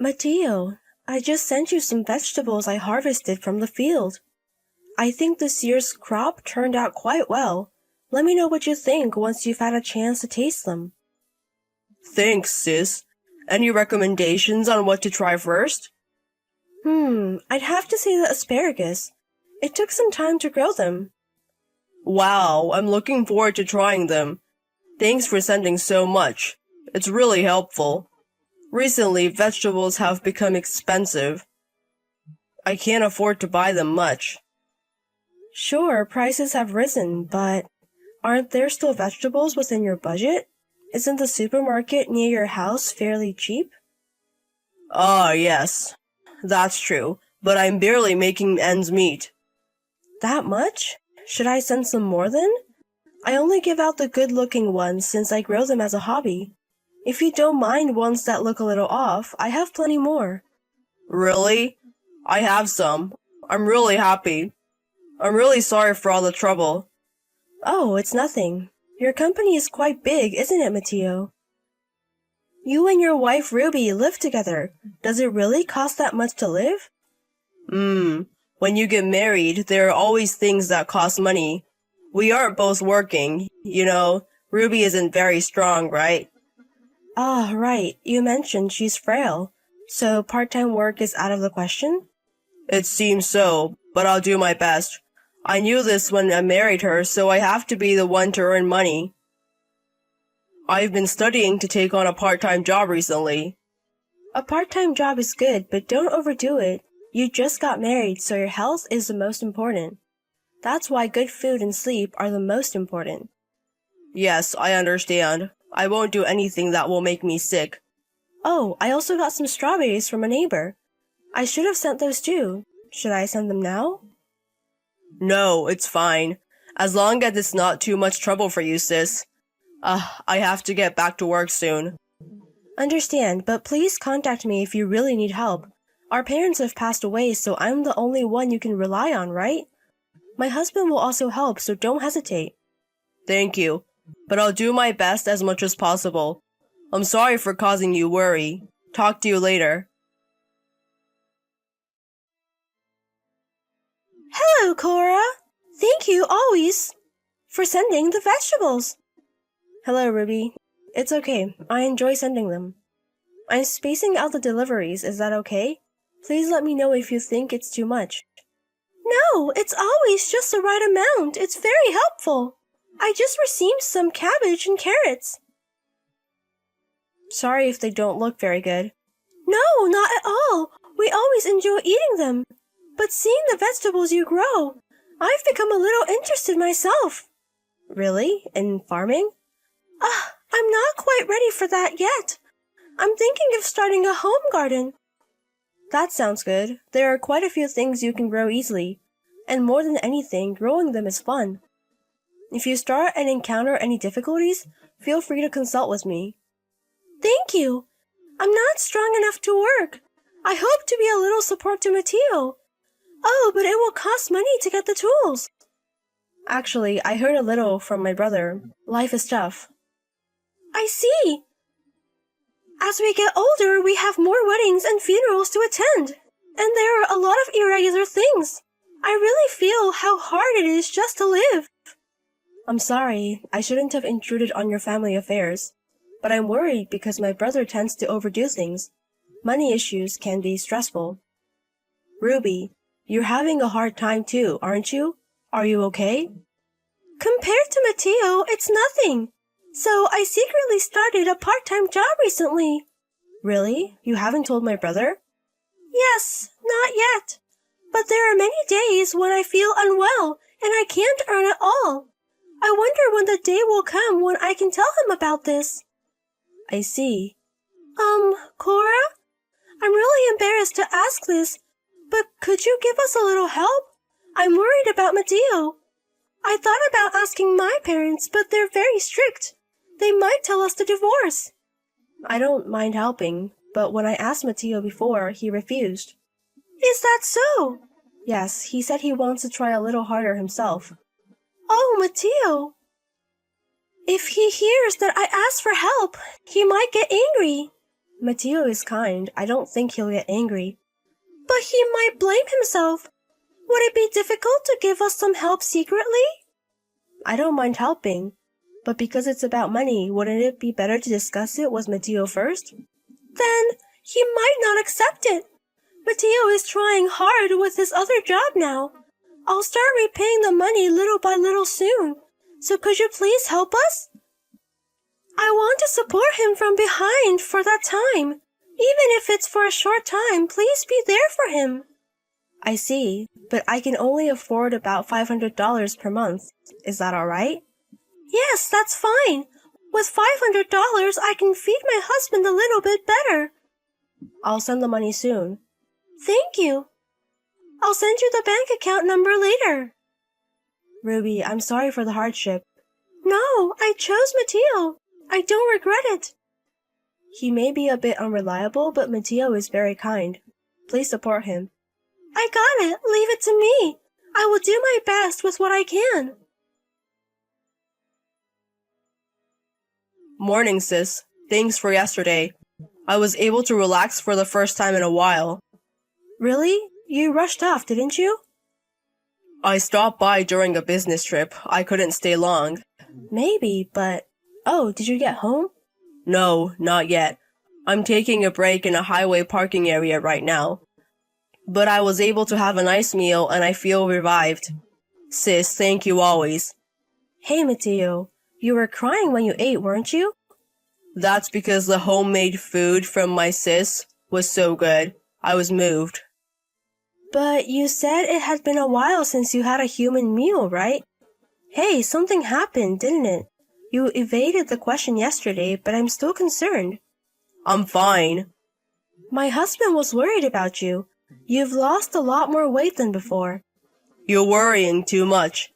Mateo, I just sent you some vegetables I harvested from the field. I think this year's crop turned out quite well. Let me know what you think once you've had a chance to taste them. Thanks, sis. Any recommendations on what to try first? I'd have to say the asparagus. It took some time to grow them. Wow, I'm looking forward to trying them. Thanks for sending so much. It's really helpful. Recently, vegetables have become expensive. I can't afford to buy them much. Sure, prices have risen, but aren't there still vegetables within your budget? Isn't the supermarket near your house fairly cheap? Ah, yes. That's true, but I'm barely making ends meet. That much? Should I send some more then? I only give out the good-looking ones since I grow them as a hobby. If you don't mind ones that look a little off, I have plenty more. Really? I have some. I'm really happy. I'm really sorry for all the trouble. Oh, it's nothing. Your company is quite big, isn't it, Mateo? You and your wife Ruby live together. Does it really cost that much to live? When you get married, there are always things that cost money. We aren't both working, Ruby isn't very strong, right? Ah, right. You mentioned she's frail. So part-time work is out of the question? It seems so, but I'll do my best. I knew this when I married her, so I have to be the one to earn money. I've been studying to take on a part-time job recently. A part-time job is good, but don't overdo it. You just got married, so your health is the most important. That's why good food and sleep are the most important. Yes, I understand. I won't do anything that will make me sick. Oh, I also got some strawberries from a neighbor. I should have sent those too. Should I send them now? No, it's fine. As long as it's not too much trouble for you, sis. I have to get back to work soon. Understand, but please contact me if you really need help. Our parents have passed away, so I'm the only one you can rely on, right? My husband will also help, so don't hesitate. Thank you, but I'll do my best as much as possible. I'm sorry for causing you worry. Talk to you later. Hello, Cora! Thank you, always, for sending the vegetables. Hello, Ruby. It's okay. I enjoy sending them. I'm spacing out the deliveries, is that okay? Please let me know if you think it's too much. No, it's always just the right amount. It's very helpful. I just received some cabbage and carrots. Sorry if they don't look very good. No, not at all. We always enjoy eating them. But seeing the vegetables you grow, I've become a little interested myself. Really? In farming? I'm not quite ready for that yet. I'm thinking of starting a home garden. That sounds good. There are quite a few things you can grow easily, and more than anything, growing them is fun. If you start and encounter any difficulties, feel free to consult with me. Thank you. I'm not strong enough to work. I hope to be a little support to Mateo. Oh, but it will cost money to get the tools. Actually, I heard a little from my brother. Life is tough. I see. As we get older, we have more weddings and funerals to attend, and there are a lot of irregular things. I really feel how hard it is just to live. I'm sorry, I shouldn't have intruded on your family affairs, but I'm worried because my brother tends to overdo things. Money issues can be stressful. Ruby, you're having a hard time too, aren't you? Are you okay? Compared to Mateo, it's nothing. So I secretly started a part-time job recently. Really? You haven't told my brother? Yes, not yet. But there are many days when I feel unwell and I can't earn at all. I wonder when the day will come when I can tell him about this. I see. Cora? I'm really embarrassed to ask this, but could you give us a little help? I'm worried about Mateo. I thought about asking my parents, but they're very strict. They might tell us to divorce. I don't mind helping, but when I asked Mateo before, he refused. Is that so? Yes, he said he wants to try a little harder himself. Oh, Mateo! If he hears that I asked for help, he might get angry. Mateo is kind. I don't think he'll get angry. But he might blame himself. Would it be difficult to give us some help secretly? I don't mind helping. But because it's about money, wouldn't it be better to discuss it with Mateo first? Then he might not accept it. Mateo is trying hard with his other job now. I'll start repaying the money little by little soon. So could you please help us? I want to support him from behind for that time. Even if it's for a short time, please be there for him. I see, but I can only afford about $500 per month. Is that all right? Yes, that's fine. With $500, I can feed my husband a little bit better. I'll send the money soon. Thank you. I'll send you the bank account number later. Ruby, I'm sorry for the hardship. No, I chose Mateo. I don't regret it. He may be a bit unreliable, but Mateo is very kind. Please support him. I got it. Leave it to me. I will do my best with what I can. Morning, sis. Thanks for yesterday. I was able to relax for the first time in a while. Really? You rushed off, didn't you? I stopped by during a business trip. I couldn't stay long. Maybe, but... Oh, did you get home? No, not yet. I'm taking a break in a highway parking area right now. But I was able to have a nice meal and I feel revived. Sis, thank you always. Hey, Mateo. You were crying when you ate, weren't you? That's because the homemade food from my sis was so good. I was moved. But you said it had been a while since you had a human meal, right? Hey, something happened, didn't it? You evaded the question yesterday, but I'm still concerned. I'm fine. My husband was worried about you. You've lost a lot more weight than before. You're worrying too much.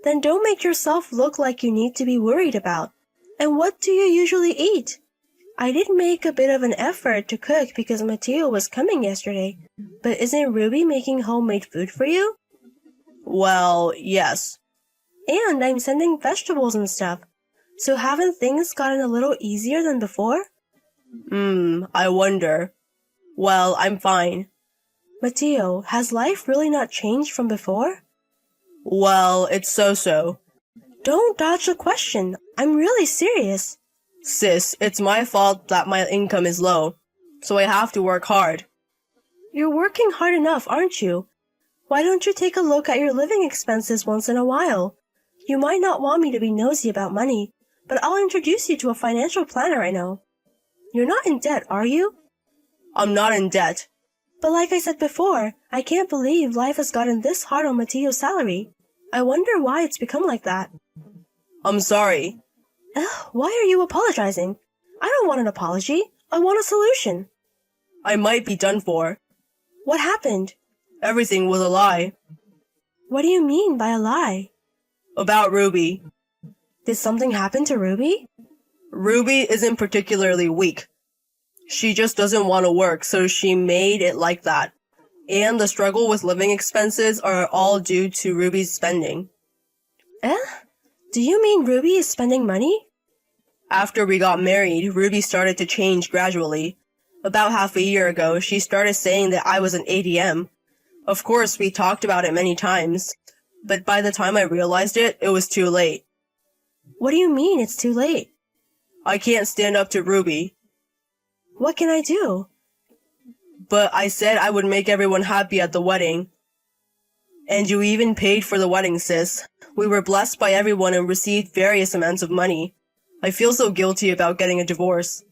Then don't make yourself look like you need to be worried about. And what do you usually eat? I did make a bit of an effort to cook because Mateo was coming yesterday. But isn't Ruby making homemade food for you? Well, yes. And I'm sending vegetables and stuff. So haven't things gotten a little easier than before? I wonder. Well, I'm fine. Mateo, has life really not changed from before? Well, it's so-so. Don't dodge the question. I'm really serious. Sis, it's my fault that my income is low, so I have to work hard. You're working hard enough, aren't you? Why don't you take a look at your living expenses once in a while? You might not want me to be nosy about money, but I'll introduce you to a financial planner I know. You're not in debt, are you? I'm not in debt. But like I said before, I can't believe life has gotten this hard on Mateo's salary. I wonder why it's become like that. I'm sorry. Why are you apologizing? I don't want an apology. I want a solution. I might be done for. What happened? Everything was a lie. What do you mean by a lie? About Ruby. Did something happen to Ruby? Ruby isn't particularly weak. She just doesn't want to work, so she made it like that. And the struggle with living expenses are all due to Ruby's spending. Do you mean Ruby is spending money? After we got married, Ruby started to change gradually. About half a year ago, she started saying that I was an ATM. Of course, we talked about it many times, but by the time I realized it, it was too late. What do you mean it's too late? I can't stand up to Ruby. What can I do? But I said I would make everyone happy at the wedding. And you even paid for the wedding, sis. We were blessed by everyone and received various amounts of money. I feel so guilty about getting a divorce.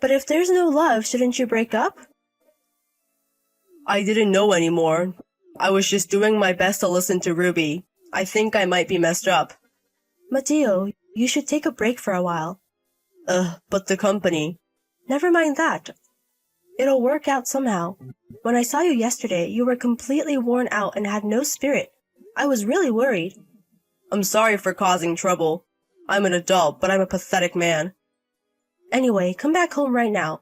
But if there's no love, shouldn't you break up? I didn't know anymore. I was just doing my best to listen to Ruby. I think I might be messed up. Mateo, you should take a break for a while. But the company. Never mind that. It'll work out somehow. When I saw you yesterday, you were completely worn out and had no spirit. I was really worried. I'm sorry for causing trouble. I'm an adult, but I'm a pathetic man. Anyway, come back home right now,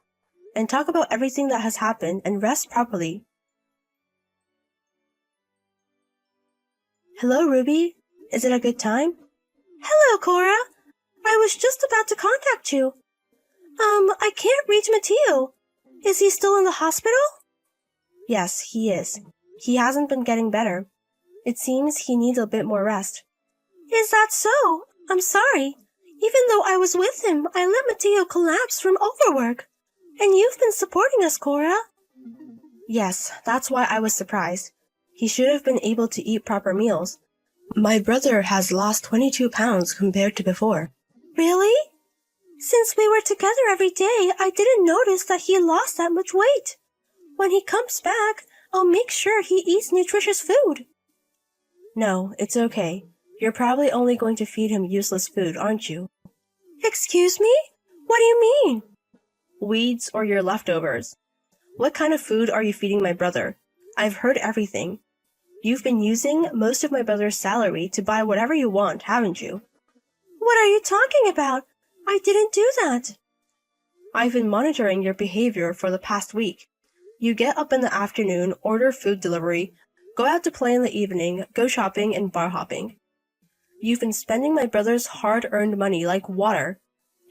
and talk about everything that has happened and rest properly. Hello, Ruby. Is it a good time? Hello, Cora. I was just about to contact you. I can't reach Mateo. Is he still in the hospital? Yes, he is. He hasn't been getting better. It seems he needs a bit more rest. Is that so? I'm sorry. Even though I was with him, I let Mateo collapse from overwork. And you've been supporting us, Cora. Yes, that's why I was surprised. He should have been able to eat proper meals. My brother has lost 22 pounds compared to before. Really? Since we were together every day, I didn't notice that he lost that much weight. When he comes back, I'll make sure he eats nutritious food. No, it's okay. You're probably only going to feed him useless food, aren't you? Excuse me? What do you mean? Weeds or your leftovers. What kind of food are you feeding my brother? I've heard everything. You've been using most of my brother's salary to buy whatever you want, haven't you? What are you talking about? I didn't do that. I've been monitoring your behavior for the past week. You get up in the afternoon, order food delivery, go out to play in the evening, go shopping and bar hopping. You've been spending my brother's hard-earned money like water,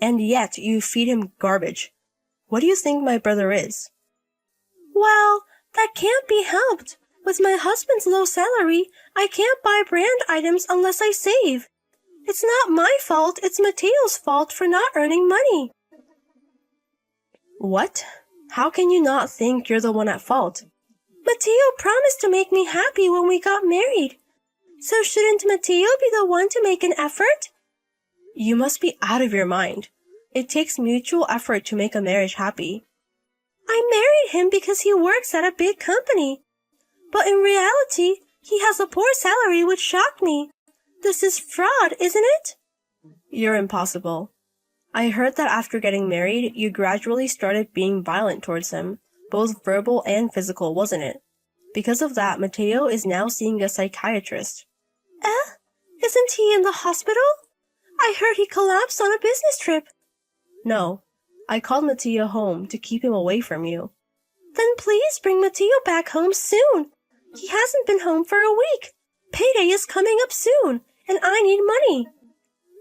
and yet you feed him garbage. What do you think my brother is? Well, that can't be helped. With my husband's low salary, I can't buy brand items unless I save. It's not my fault, it's Mateo's fault for not earning money. What? How can you not think you're the one at fault? Mateo promised to make me happy when we got married. So shouldn't Mateo be the one to make an effort? You must be out of your mind. It takes mutual effort to make a marriage happy. I married him because he works at a big company. But in reality, he has a poor salary which shocked me. This is fraud, isn't it? You're impossible. I heard that after getting married, you gradually started being violent towards him, both verbal and physical, wasn't it? Because of that, Mateo is now seeing a psychiatrist. Isn't he in the hospital? I heard he collapsed on a business trip. No, I called Mateo home to keep him away from you. Then please bring Mateo back home soon. He hasn't been home for a week. Payday is coming up soon, and I need money.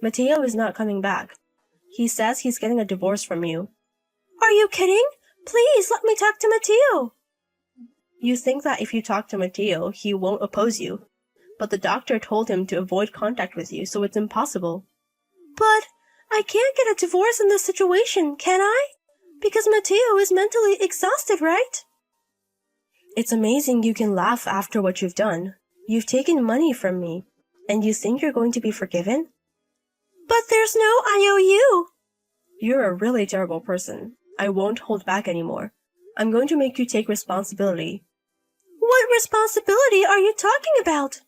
Mateo is not coming back. He says he's getting a divorce from you. Are you kidding? Please let me talk to Mateo. You think that if you talk to Mateo, he won't oppose you. But the doctor told him to avoid contact with you, so it's impossible. But I can't get a divorce in this situation, can I? Because Mateo is mentally exhausted, right? It's amazing you can laugh after what you've done. You've taken money from me, and you think you're going to be forgiven? But there's no IOU. You're a really terrible person. I won't hold back anymore. I'm going to make you take responsibility. What responsibility are you talking about?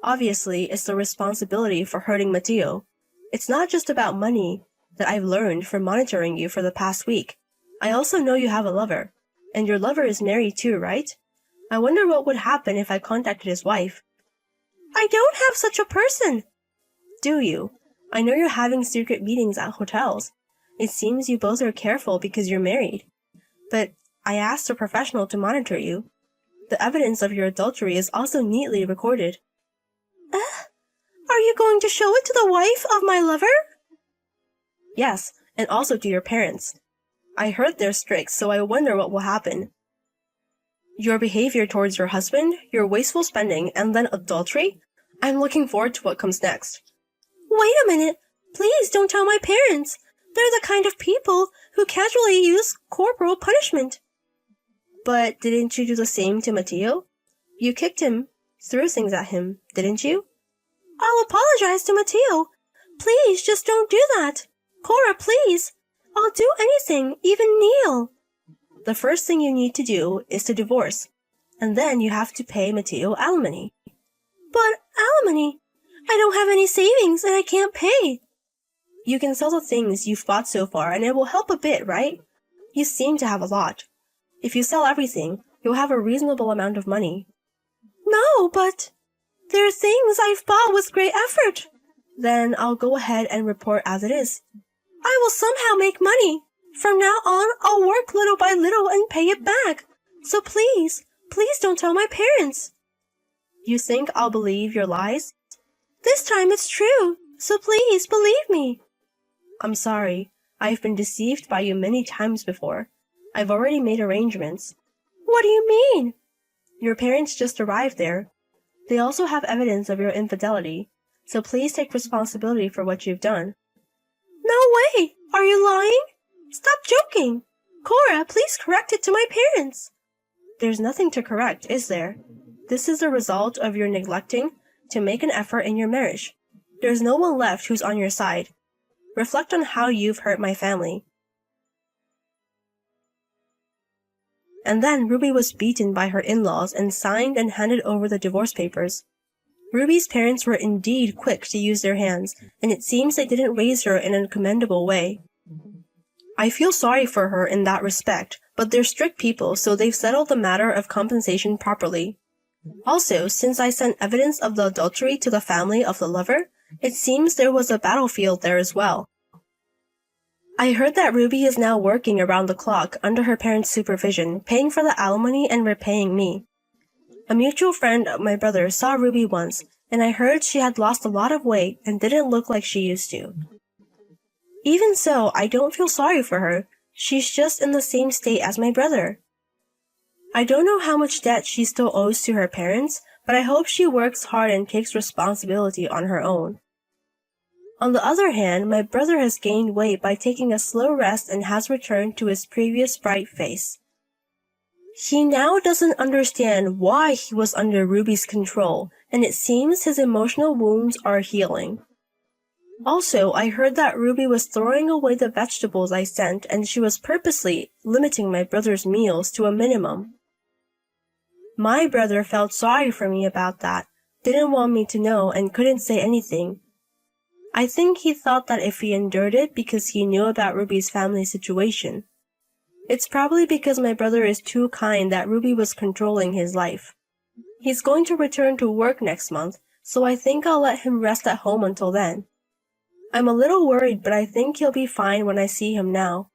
Obviously, it's the responsibility for hurting Mateo. It's not just about money that I've learned from monitoring you for the past week. I also know you have a lover. And your lover is married too, right? I wonder what would happen if I contacted his wife. I don't have such a person. Do you? I know you're having secret meetings at hotels. It seems you both are careful because you're married. But I asked a professional to monitor you. The evidence of your adultery is also neatly recorded. Are you going to show it to the wife of my lover? Yes, and also to your parents. I heard they're strict, so I wonder what will happen. Your behavior towards your husband, your wasteful spending, and then adultery? I'm looking forward to what comes next. Wait a minute. Please don't tell my parents. They're the kind of people who casually use corporal punishment. But didn't you do the same to Mateo? You kicked him, threw things at him, didn't you? I'll apologize to Mateo. Please, just don't do that. Cora, please. I'll do anything, even kneel. The first thing you need to do is to divorce, and then you have to pay Mateo alimony. But alimony? I don't have any savings and I can't pay. You can sell the things you've bought so far and it will help a bit, right? You seem to have a lot. If you sell everything, you'll have a reasonable amount of money. No, but there are things I've bought with great effort. Then I'll go ahead and report as it is. I will somehow make money. From now on, I'll work little by little and pay it back. So please don't tell my parents. You think I'll believe your lies? This time it's true, so please believe me. I'm sorry. I've been deceived by you many times before. I've already made arrangements. What do you mean? Your parents just arrived there. They also have evidence of your infidelity, so please take responsibility for what you've done. No way! Are you lying? Stop joking! Cora, please correct it to my parents. There's nothing to correct, is there? This is a result of your neglecting to make an effort in your marriage. There's no one left who's on your side. Reflect on how you've hurt my family. And then Ruby was beaten by her in-laws and signed and handed over the divorce papers. Ruby's parents were indeed quick to use their hands, and it seems they didn't raise her in a commendable way. I feel sorry for her in that respect, but they're strict people, so they've settled the matter of compensation properly. Also, since I sent evidence of the adultery to the family of the lover, it seems there was a battlefield there as well. I heard that Ruby is now working around the clock under her parents' supervision, paying for the alimony and repaying me. A mutual friend of my brother saw Ruby once, and I heard she had lost a lot of weight and didn't look like she used to. Even so, I don't feel sorry for her. She's just in the same state as my brother. I don't know how much debt she still owes to her parents, but I hope she works hard and takes responsibility on her own. On the other hand, my brother has gained weight by taking a slow rest and has returned to his previous bright face. He now doesn't understand why he was under Ruby's control, and it seems his emotional wounds are healing. Also, I heard that Ruby was throwing away the vegetables I sent, and she was purposely limiting my brother's meals to a minimum. My brother felt sorry for me about that, didn't want me to know, and couldn't say anything. I think he thought that if he endured it because he knew about Ruby's family situation. It's probably because my brother is too kind that Ruby was controlling his life. He's going to return to work next month, so I think I'll let him rest at home until then. I'm a little worried, but I think he'll be fine when I see him now.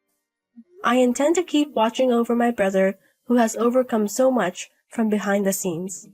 I intend to keep watching over my brother, who has overcome so much, from behind the scenes.